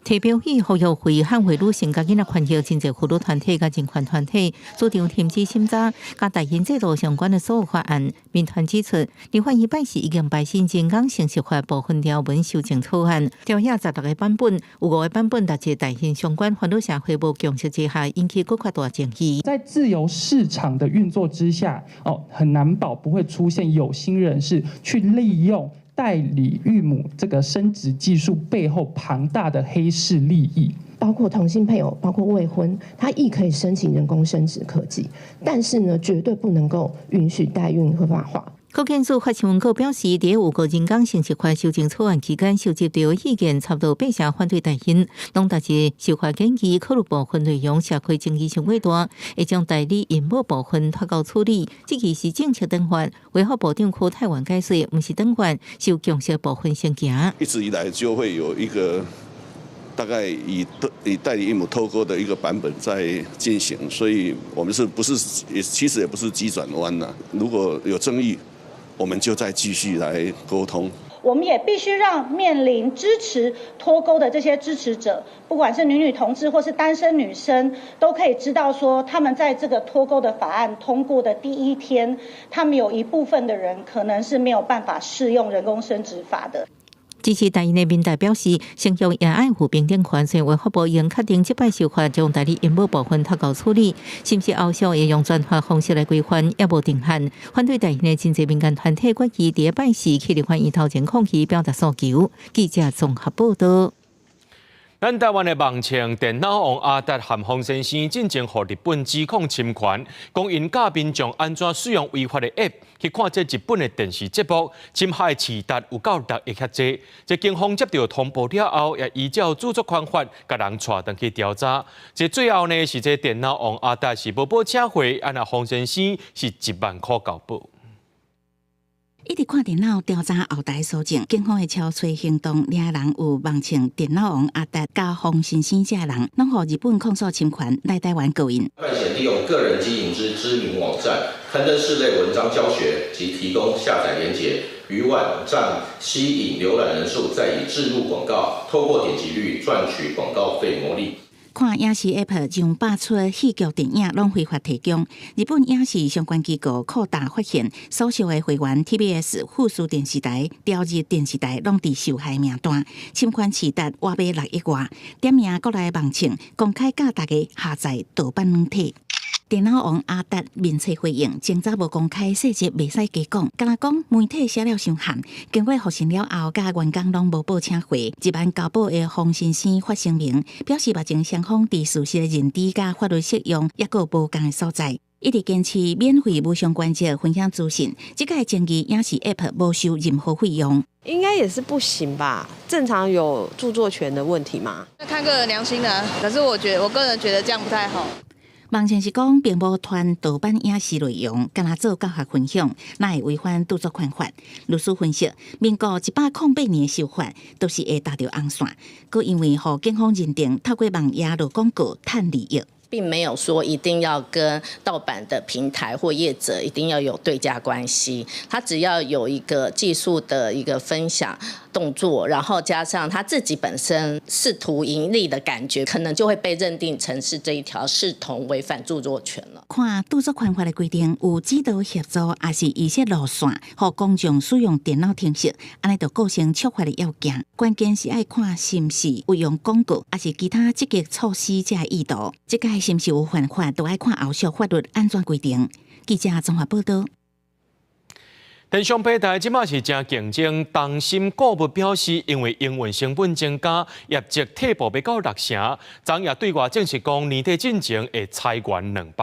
提标语呼吁会捍卫女性甲囡仔权益，真侪妇女团体甲人权团体主张停止审查甲大刑制度相关的所有法案。民团指出，立法院拜时已经排审人工生殖法部分条文修正草案，调遐16个版本，有5个版本，但是大刑相关法律社会无共识之下，引起更加大争议。在自由市场的运作之下，很难保不会出现有心人士去利用代理育母这个生殖技术背后庞大的黑市利益，包括同性配偶，包括未婚，他亦可以申请人工生殖科技，但是呢，绝对不能够允许代孕合法化。国检署发新闻稿表示，伫5个人工生殖法修正草案期间，收集到意见差不多80%反对代孕，拢但是修法建议考虑部分内容社会争议上过大，会将代理孕母部分脱钩处理。这个是政策等法，卫福部长邱泰源解释，不是等法，是有共识部分先行。一直以来就会有一个大概以代理孕母脱钩的一个版本在进行，所以我们其实也不是急转弯呐。如果有争议，我们就再继续来沟通。我们也必须让面临支持脱钩的这些支持者，不管是女同志或是单身女生，都可以知道说，他们在这个脱钩的法案通过的第1天，他们有一部分的人可能是没有办法适用人工生殖法的。支持台湾的民代表示，形容也爱护平等权，所以发布应确定即摆修法将代理因某部分脱稿处理，是不是后续会用专法方式来规范，也无定限。反对台湾的真济民间团体决议第一摆时去立法院头前抗议，表达诉求。记者综合报道。咱台湾的网青电脑王阿达和洪先生进前互日本指控侵权，讲因教民众安怎使用违法的 App 去看这日本的电视节目，侵害市达有够大会较济。这警方接到通报了后，也依照著作权法，甲人带回去调查。这最后呢是这电脑王阿达是无报车费，安那洪先生是1万块交保。一直看电脑调查后台所证，警方的敲锤行动，俩人有网称电脑王阿达加洪先生这人，拢互日本控诉侵权来台湾告因。犯嫌利用个人经营之知名网站，刊登室内文章教学及提供下载连结，于网站吸引浏览人数，再以置入广告，透过点击率赚取广告费牟利。看影视 App 将8出戏剧电影拢非法提供，日本影视相关机构扩大发现，所属的会员 TBS、富士电视台、朝日电视台拢伫受害名单，侵权市达挖买6亿外，点名国内网称公开教大家下载盗版软体。电脑王阿达面册回应，前早无公开细节，袂使加讲。敢若讲媒体写了伤含，经过复审了后，甲员工拢无报车费。1万交保的洪先生发声明，表示目前双方伫事实的认知甲法律适用，抑个无共的所在。一直坚持免费无相关者分享资讯，这个争议影视 App 无收任何费用。应该也是不行吧？正常有著作权的问题吗？看个人良心的，可是我个人觉得这样不太好。网前是讲，并无传盗版影视内容，敢若做教学分享，那会违反著作权法。律师分析，民国108年的修法，都是会达到红线，佮因为互警方认定透过网页落广告赚利益。并没有说一定要跟盗版的平台或业者一定要有对价关系，他只要有一个技术的一个分享动作，然后加上他自己本身试图盈利的感觉，可能就会被认定成是这一条视同违反著作权了。看著作权法的规定，有指导协助，还是移设路线，互公众使用电脑程式，安尼就构成触法的要件。关键是爱看是不是有用广告，还是其他积极措施才意图。这个是不是有犯法，都爱看后续法律安怎规定。记者综合报道。电商平台即马是正竞争，东森购物表示，因为营运成本增加，业绩退步要到6成。昨夜对外证实讲，年底进前会裁员200人。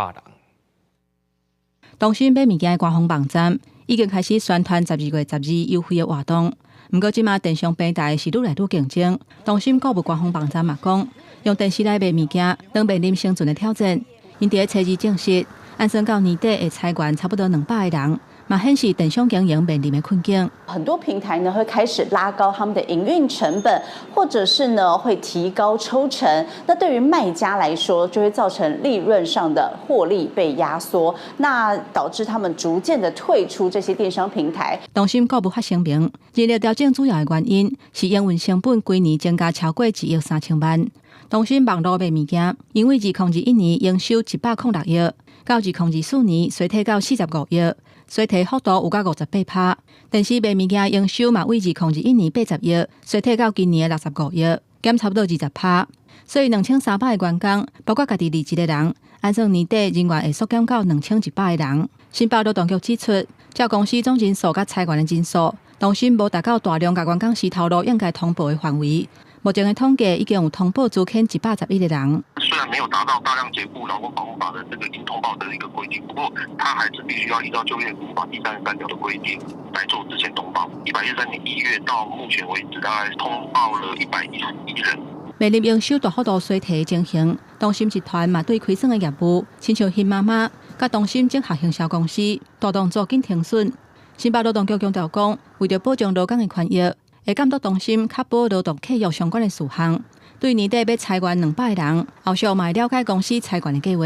东森买物件的官方网站已经开始宣传12月12优惠的活动。不过，即马电商平台是愈来愈竞争。东森购物官方网站嘛讲，用电视来卖物件，当面临生存的挑战。因伫初二证实，按算到年底会裁员差不多200个人。嘛显示电商经营面临的困境，很多平台呢会开始拉高他们的营运成本，或者是呢会提高抽成。那对于卖家来说，就会造成利润上的获利被压缩，那导致他们逐渐的退出这些电商平台。东森购物发声明，日历调整主要的原因是营运成本规年增加超过1亿3千万。东森网络卖物件，因为2021年营收106亿，到2024年衰退到45亿。衰退幅度有到58%，电视卖物件营收嘛，为2021年80亿，衰退到今年的65亿，减差不多20%。所以2300个员工，包括家己离职的人，按算年底人员会缩减到2100个人。新报劳动局指出，照公司总人数甲裁员的人数，东森无达到大量甲员工时透露应该通报的范围。目前的统计已经有通报资遣111个人。虽然没有达到大量解雇劳工保护法的这个应通报的一个规定，不过他还是必须要依照就业服务法第33条的规定来做之前通报。113年1月到目前为止，大概通报了111人。面临营收大幅度衰退的情形，东森集团嘛对亏损的业务，亲像新妈妈、甲东森整合行销公司，大动作紧停损。新北劳动局强调讲，为了保障劳工的权益。会监督中心确保劳动契约相关的事项，对年底要裁员200个人，后续嘛了解公司裁员的计划。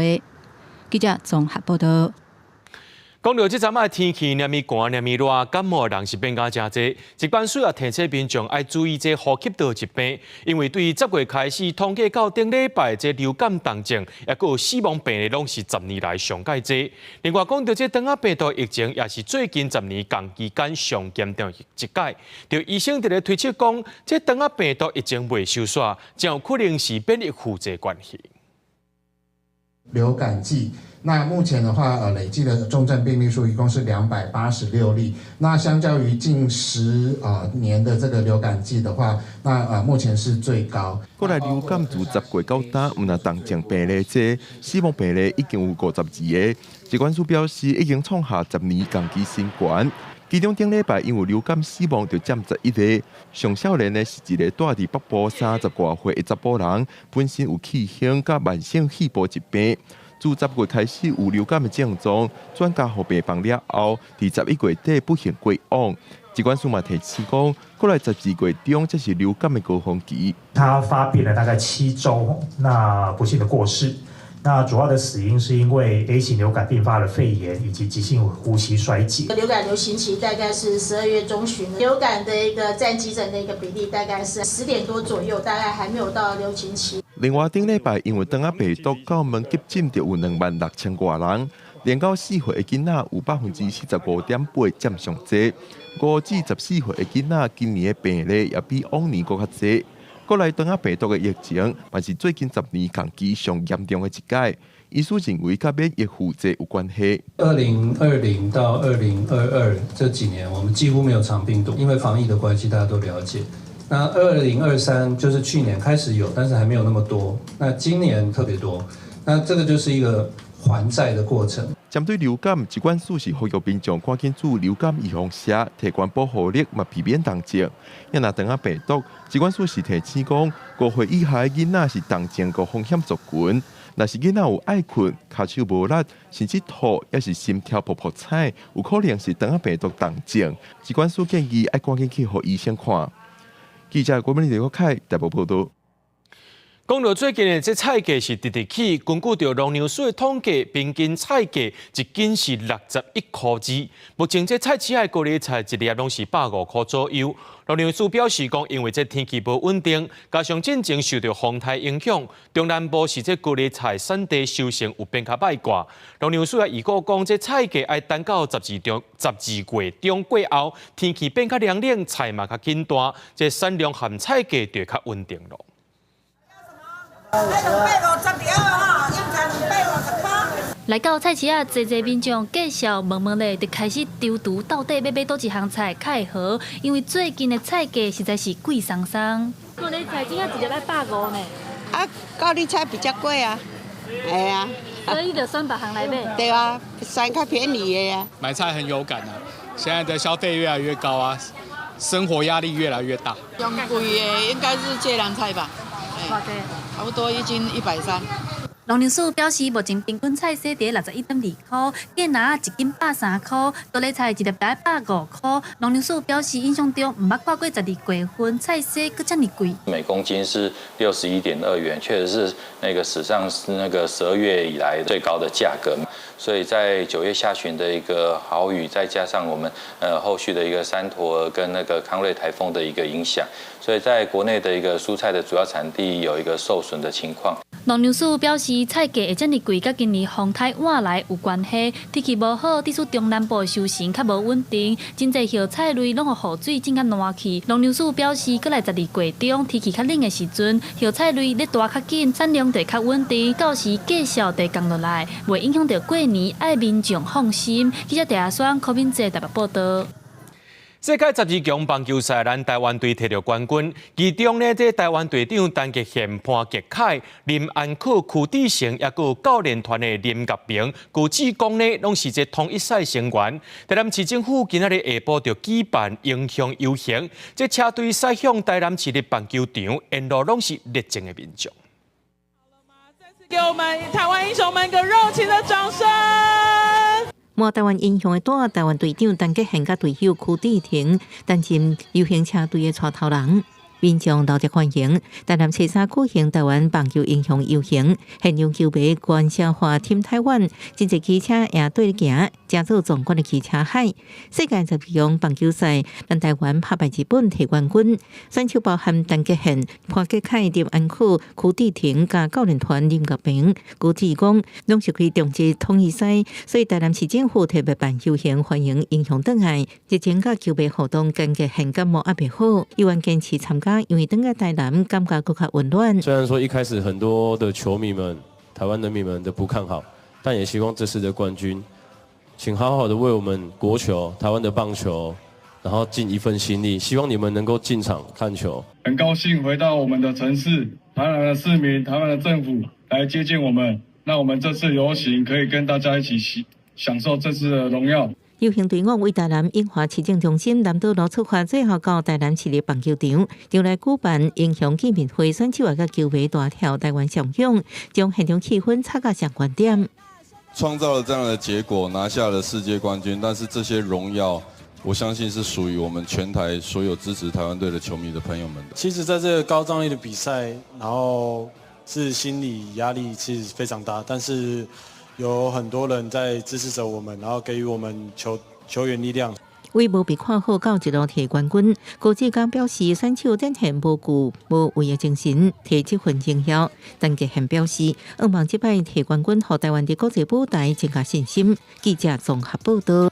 记者综合报道。讲到即阵仔天气，黏咪寒黏咪热，感冒人是变加真侪。疾管署也提醒民众爱注意这呼吸道疾病，因为对10月开始统计到顶礼拜这流感重症，也有死亡病例拢是10年来上界侪。另外讲到这长病毒疫情，也是最近10年共期间上严重一届。就医生伫咧推测讲，这长病毒疫情未收煞，将有可能是免疫负载关系。流感季。那目前的话，累计的重症病例数一共是286例。那相较于近10年的这个流感季的话，那目前是最高。过来流感自10月到今，唔那重症病例多，死亡病例已经有52个。疾管署表示，已经创下10年共期新高。其中顶礼拜因为流感死亡就占11个，上少年的是一个住伫北部30多岁的查甫人，本身有气胸甲慢性肺部疾病。自10月开始有流感的症状，转交予病房了后，伫11月底不幸过往。疾管署嘛提醒讲，过来12月中这是流感的高峰期。他发病了大概7周，那不幸的过世。那主要的死因是因为 A 型流感并发了肺炎以及急性呼吸衰竭。流感流行期大概是12月中旬，流感的一个占急诊的一个比例大概是10点多左右，大概还没有到流行期。另外，顶礼拜因为长仔病毒到门急诊就有26000多人，连到4岁的囡仔有45.8%占上侪，5至14岁的囡仔今年的病例也比往年更较侪。过来，长仔病毒的疫情，也是最近10年共期上严重的一届。医师认为，甲免疫负载有关系。2020到2022这几年，我们几乎没有长病毒，因为防疫的关系，大家都了解。那2023就是去年开始有，但是还没有那么多。那今年特别多，那这个就是一个还债的过程。针对流感，疾管署是呼吁民众赶紧注流感预防针，提高保护力，嘛避免重症。若长仔病毒，疾管署是提醒讲，5岁以下的囡仔是重症高风险族群。若是囡仔有爱困、骹手无力，甚至吐，也是心跳噗噗踩，有可能是长仔病毒重症。疾管署建议爱赶紧去予医生看。记者郭明李国凯台北报道。讲到最近的这菜价是直直起，根据着农粮署的统计，平均菜价一斤是61块钱。目前这菜市的高丽菜一粒拢是105块左右。农粮署表示讲，因为这天气无稳定，加上进前受到风台影响，中南部是这高丽菜产地收成有变较歹挂。农粮署也预告讲，这菜价要等到12月中过后，天气变较凉冷，菜嘛较紧大，这产量含菜价就较稳定咯。来到菜市啊，侪民众介绍问问咧，就开始丢毒，到底要买倒一项菜较会好？因为最近的菜价实在是贵桑桑。高丽菜今仔一粒要150呢。啊，高丽菜比较贵啊。哎呀。所以就选别行来买。对啊，选较便宜的呀。买菜很有感啊，现在的消费越来越高啊，生活压力越来越大。最贵的应该是芥蓝菜吧？差不多1斤130。农粮署表示，目前平均菜色在61.2块，芥蓝1斤130块，高丽菜一粒才150块。农粮署表示，印象中唔捌看过12月份菜色阁这么贵。每公斤是61.2元，确实是那个史上是那个12月以来最高的价格。所以在9月下旬的一个豪雨，再加上我们后续的一个山陀跟那个康瑞台风的一个影响，所以在国内的一个蔬菜的主要产地有一个受损的情况。农粮署表示，菜价会这么贵，甲今年风台换来有关系。天气无好，致使中南部收成较无稳定，真侪叶菜类拢互雨水浸甲烂去。农粮署表示，过来12月中天气较冷的时阵，叶菜类咧大较紧，产量就较稳定，到时价销就降落来，袂影响到过年，爱民众放心。记者陈亚双、柯敏哲台北报道。世界12强棒球赛，咱台湾队摕到冠军。其中呢，这台湾队长陈杰宪、潘杰凯、林安可、曲志成，也有教练团的林岳平、顾志光呢，拢是这同一赛成员。台南市政府今仔日下晡就举办英雄游行，这车队驶向台南市的棒球场，沿路拢是热情的民众。给我们台湾英雄们一个热情的掌声！满台湾英雄的大台湾队长陈杰宪甲队友曲志成担任游行车队的带头人。民众热烈欢迎。台南青沙举行台湾棒球英雄游行，现场球迷观赏华team台湾，真侪汽车也对行，加做壮观的汽车海。世界十强棒球赛，咱台湾打败日本摕冠军，选手包含陈杰宪、潘杰凯、林安区、邱志廷加教练团林国平、古志光，拢是开中职统一赛，所以台南市政府特别办游行欢迎英雄倒来。日前甲球迷活动，陈杰宪感冒也袂好，伊愿坚持参加，因为等下台南感觉更加温暖。虽然说一开始很多的球迷们、台湾人民们都不看好，但也希望这次的冠军，请好好的为我们国球、台湾的棒球，然后尽一份心力，希望你们能够进场看球。很高兴回到我们的城市，台南的市民、台湾的政府来接见我们。那我们这次游行可以跟大家一起享受这次的荣耀。游行队伍为台南英华市政中心南道路出发，最后到台南市立棒球场，场内举办英雄见面会，选手甲球迷大跳台湾相拥，将现场气氛插到上观点。创造了这样的结果，拿下了世界冠军，但是这些荣耀，我相信是属于我们全台所有支持台湾队的球迷的朋友们的。其实，在这个高张力的比赛，然后是心理压力其实非常大，但是有很多人在支持着我们，然后给予我们球员力量。为无被看好到一路摕冠军，高志刚表示选手展现无惧无畏的精神，摕这份荣耀。陈杰宪表示，希望这摆摕冠军，予台湾的国际舞台增加信心。记者综合报道。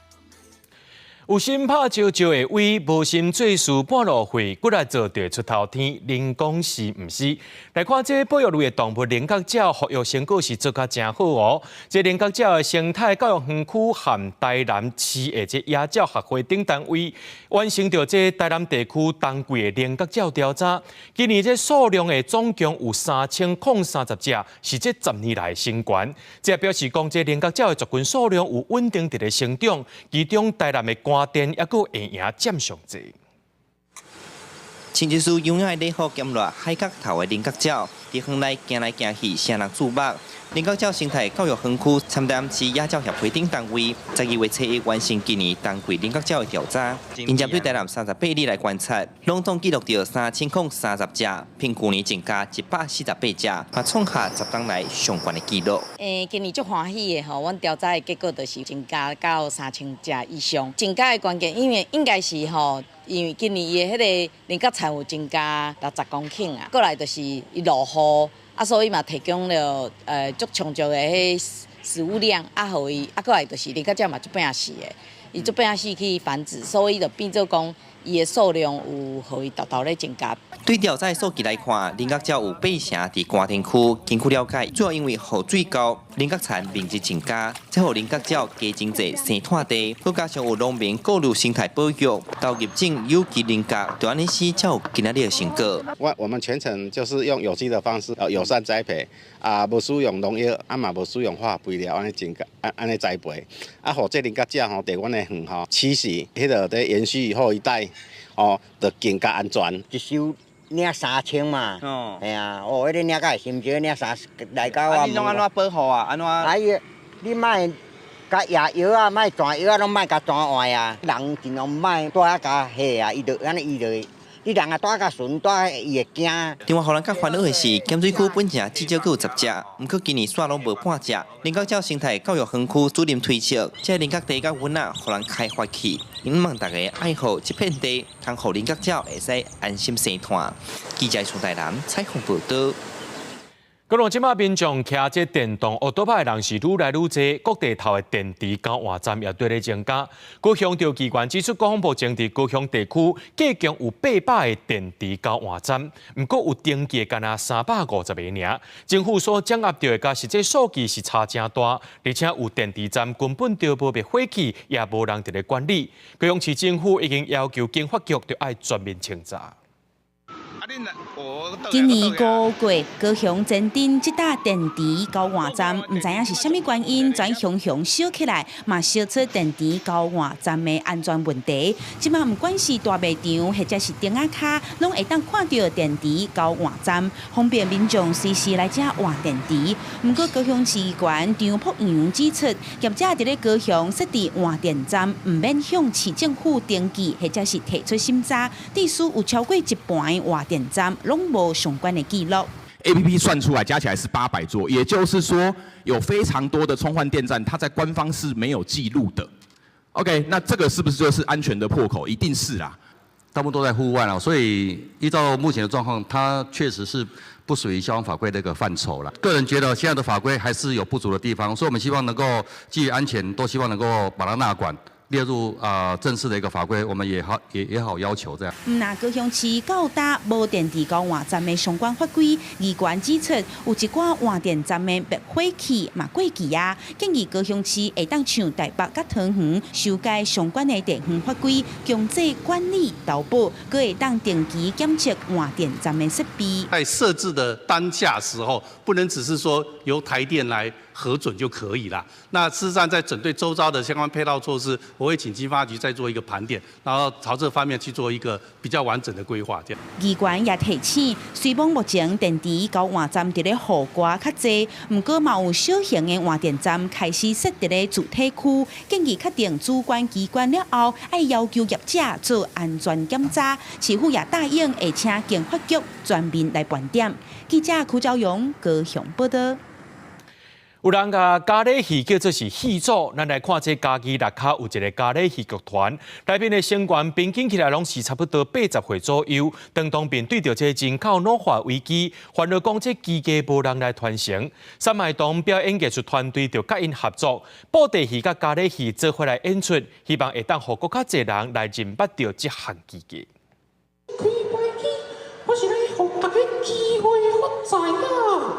有心拍招招的位，无心做事半路会，骨力做对出头天。人讲是毋是？来看这保育类的动物菱角鸟，保育成果是做甲真好哦。这菱角鸟的生态教育园区含台南市的这野鸟学会等单位，完成着这台南地区当季的菱角鸟调查。今年这数量的总共有3030只，是这10年来的新高。这表示讲，这菱角鸟的族群数量有稳定地成长，其中台南的瓜店也佫会赢占上济。清一色优雅的礼服兼落海角头的菱角鸟，伫园内行来行去，谁人注目？菱角鸟生态教育园区参担市野鸟协会等单位，12月7日完成今年当季菱角鸟的调查。因针对台南38例来观察，拢总记录到3030只，比去年增加148只，也创下10年来上悬的纪录。今年足欢喜的吼，阮调查的结果就是增加到3000只以上。增加的关键应该是吼。因为今年伊的迄个菱角产有增加60公顷啊，过来就是伊落雨啊，所以嘛提供了足充足的迄食物量啊，互伊啊，过来就是菱角鸟嘛足变死的，伊足变死去繁殖，所以就变做讲伊的数量有互伊偷咧增加。对调查数据来看，菱角鸟有8成伫寒田区。经去了解，主要因为雨水高，菱角产面积增加，才互菱角鸟加增侪生态地。再加上有农民顾虑生态保育，到入境有机菱角，就安尼时才有今仔日的成果。我们全程就是用有机的方式，友善栽培啊，无使用农药，啊嘛无使用化肥料，安尼栽培，啊，互这菱角鸟吼，伫阮的园吼栖息，迄个在延续后一代哦，就更加安全。一收领3000嘛，系啊，哦，迄个领甲心少，领3来到啊。你拢安怎保护啊？安怎？你莫甲野药啊，莫全药啊，拢莫甲全换啊。人尽量莫带啊甲吓啊，伊就安尼伊就。你人啊，带甲顺，带伊会惊。另外，互人较烦恼的是，咸水区本城至少阁有10只，毋过今年煞拢无半只。菱角鸟生态教育园区主任推测，这菱角地甲阮啊，互人开发起，因望大家爱护这片地，通互菱角鸟会使安心生态。记者从台南采访报道。各种即马民众骑这电动奥多派人是愈来愈多，各地头的电池交换站也对咧增加。高雄就机关指出，国防部正伫高雄地区计共有800个电池交换站，不过有登记干那350个尔。政府所掌握到的甲实际数据是差真大，而且有电池站根本就无被火起，也无人伫咧管理。高雄市政府已经要求经发局就要全面清查。今年5月，高雄前镇即搭电池交换站，唔知影是虾米原因，全熊烧起来，嘛烧出电池交换站的安全问题。即马唔管是大卖场或者是顶仔卡，拢会当看到电池交换站，方便民众随时来遮换电池。不过高雄市议员张博洋指出，业者伫咧高雄设置换电站，唔免向市政府登记或者是提出审查，地区有超过一半的换电电站拢无相关的记录。APP 算出来加起来是800座，也就是说有非常多的充换电站，它在官方是没有记录的。OK， 那这个是不是就是安全的破口？一定是啦。大部分都在户外了，所以依照目前的状况，它确实是不属于消防法规的一个范畴了。个人觉得现在的法规还是有不足的地方，所以我们希望能够基于安全，都希望能够把它纳管。列入正式的一个法规，我们也好要求这样。那高雄市较大无电池高换站的相关法规，议员指出有一寡换电站的灭火器嘛过期啊，建议高雄市会当像台北甲桃园修改相关的电源法规，强制管理投保，佮会当定期检测换电站的设备。在设置的当下时候，不能只是说由台电来核准就可以了。那事实上，在整对周遭的相关配套措施，我会请经发局再做一个盘点，然后朝这方面去做一个比较完整的规划。这样。议员也提醒，虽然目前电池交换站伫咧户挂较济，不过嘛有小型的换电站开始设伫咧主体区，建议确定主管机关了后，要要求业者做安全检查。市府也答应会请经发局专面来盘点。记者邱昭勇高雄报道。有人甲咖喱戏叫做是戏组，咱来看这家己内骹有一个咖喱戏剧团，内面的成员平均起来拢是差不多80岁左右。当面对着这人口老化危机，烦恼讲这机构无人来传承。三脉堂表演艺术团队就甲因合作，布袋戏甲咖喱戏做伙来演出，希望会当互更较侪人来认捌到这项技艺。我是来互大家机会发财啦！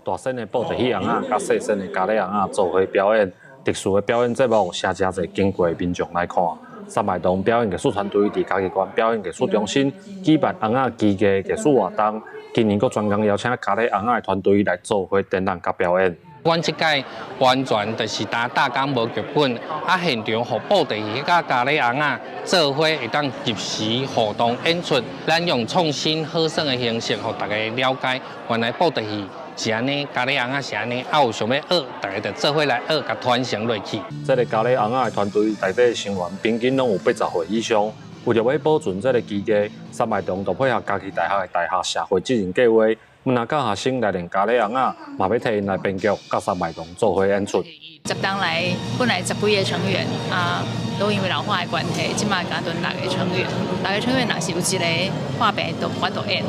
大声的布袋戏红仔，甲细声的咖喱红仔做伙表演，特殊的表演节目，请真侪经过的民众来看。三脉堂表演艺术团队伫嘉义县表演艺术中心举办红仔技艺艺术活动，今年佫专工邀请咖喱红仔的团队来做伙展览甲表演。阮即届完全就是大纲无剧本，现场互布袋戏甲咖喱红仔做伙会当及时互动演出，咱用创新好耍的形式，互大家了解原来布袋戏是安尼，咖喱红仔是安尼，有想要学，大家就做伙来学，甲传承落去。这个咖喱红仔的团队内底成员平均拢有80岁以上，为着要保存这个技艺，三脉堂就配合嘉义大学的大学社会责任计划。那教学生来练咖喱红仔，嘛要替因来编剧，甲三脉堂做伙演出。集当来本来10几个成员啊，都因为老化的关系，即马加蹲6个成员。6个成员若是有一个化病，都无法度演，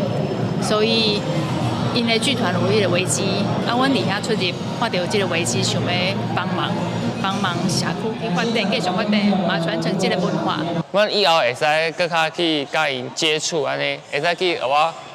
所以因的剧团有迄个危机，啊，阮伫遐出入，看到即个危机，想要帮忙社区去发展，继续发展，嘛传承即个文化。阮以后会使更较去甲因接触，安尼会使去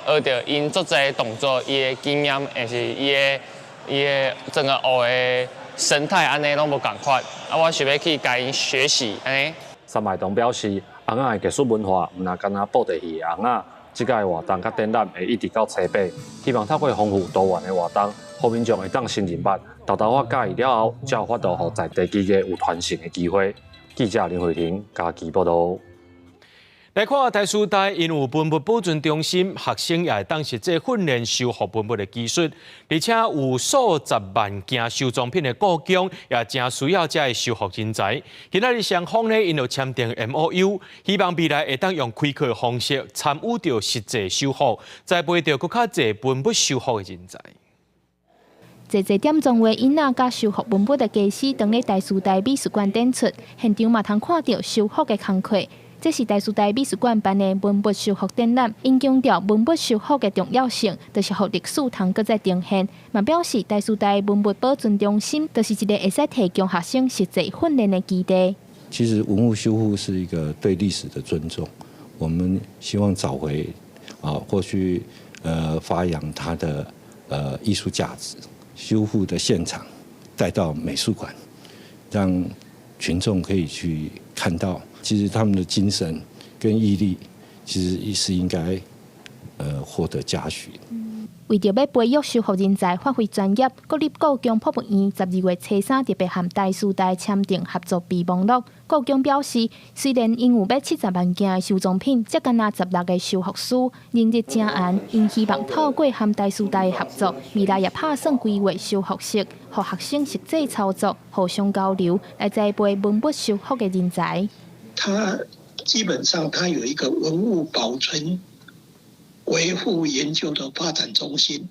学着因做这动作，伊的经验，还是伊的整个学的生态，安尼拢无共款。啊，我想要去甲因学习，安尼。三脉堂表示，红仔的艺术文化毋若干那布袋戏红仔，即届活动甲展览会一直到初8，希望透过丰富多元的活动，互民众会当先认捌，豆豆我介意了后，才有法度互在地技艺有传承的机会。记者林慧婷嘉义报道。来看台师大，因有文物保存中心，学生也会当实际训练修复文物的技术，而且有数十万件收藏品的故宫，也正需要这的修复人才。今仔日双方呢，因有签订 MOU， 希望未来会当用开课的方式参与到实际修复，栽培到更较侪文物修复的人才。侪点状为囡仔甲修复文物的技师，当咧台师大美术馆展出，现场嘛通看到修复的工课。这是台师大美术馆办的文物修复展览，因强调文物修复的重要性，就是互历史通搁再重现。嘛表示台师大文物保存中心，就是一个会使提供学生实际训练的基地。其实文物修复是一个对历史的尊重，我们希望找回或许发扬它的艺术价值，修复的现场带到美术馆，让群众可以去看到。其实他们的精神跟毅力，其实是应该获得嘉许。为着要培育修复人才，发挥专业，国立故宫博物院12月初3特别和台师大签订合作备忘录。故宫表示，虽然因有70万件的收藏品，才敢若16个修复师，能力正严。因希望透过和台师大的合作，未来也打算规划修复室，让学生实际操作，互相交流，来栽培文物修复的人才。它基本上它有一个文物保存维护研究的发展中心。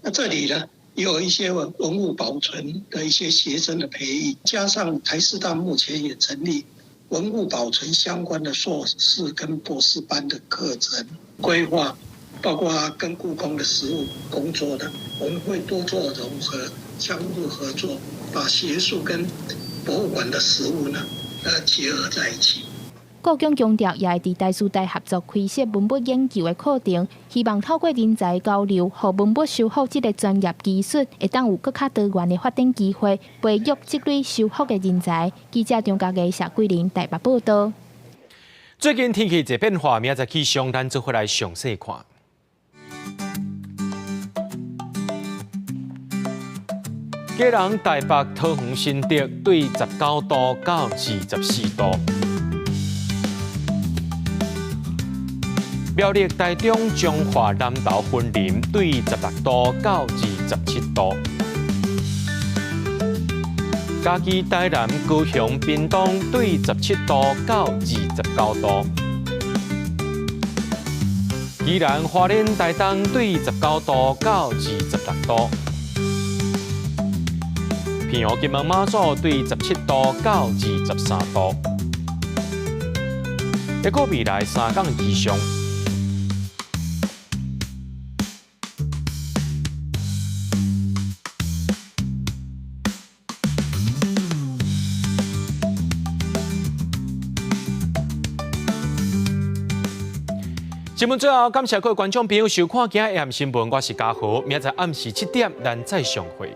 那这里呢，也有一些文物保存的一些学生的培育，加上台师大目前也成立文物保存相关的硕士跟博士班的课程规划，包括跟故宫的实务工作的，我们会多做融合，相互合作，把学术跟博物馆的实务呢，结合在一起。故宫强调，也会伫台师大合作开设文物研究的课程，希望透过人才交流，和文物修复这个专业技术，会当有更较多元的发展机会，培育这类修复的人才。记者张家嘅谢桂林台北报道。最近天气一变化，明仔气象咱做回来详细看。基隆、台北、桃园、新竹对19度到24度。苗栗、台中、彰化、南投、云林对16度到27度。嘉义、台南、高雄、屏东对17度到29度。宜兰、花莲、台东对19度到26度。平湖、金门、马祖对17度到23度。一个未来3天气象。新闻最后，感谢各位观众朋友收看今日AM新闻，我是嘉豪，明仔暗时7点咱再相会。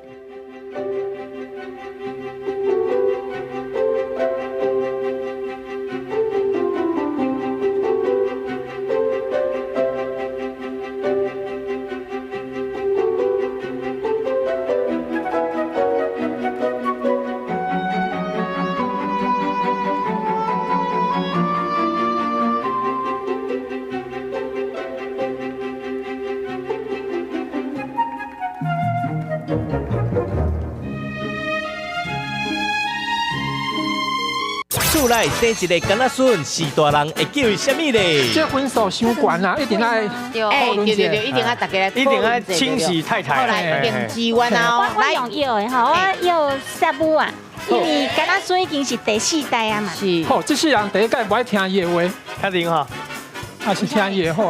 厝内生一个囡仔孙，是大人会叫伊什么咧？这分数伤悬啦，一定爱讨论一下，一定爱大家一定爱清洗太太。后来变机关哦，我用药的吼，我药15啊，因为囡仔孙已经是第4代啊嘛。是。好，这世人第一届不爱听伊的话，确定哈？还是听伊的好。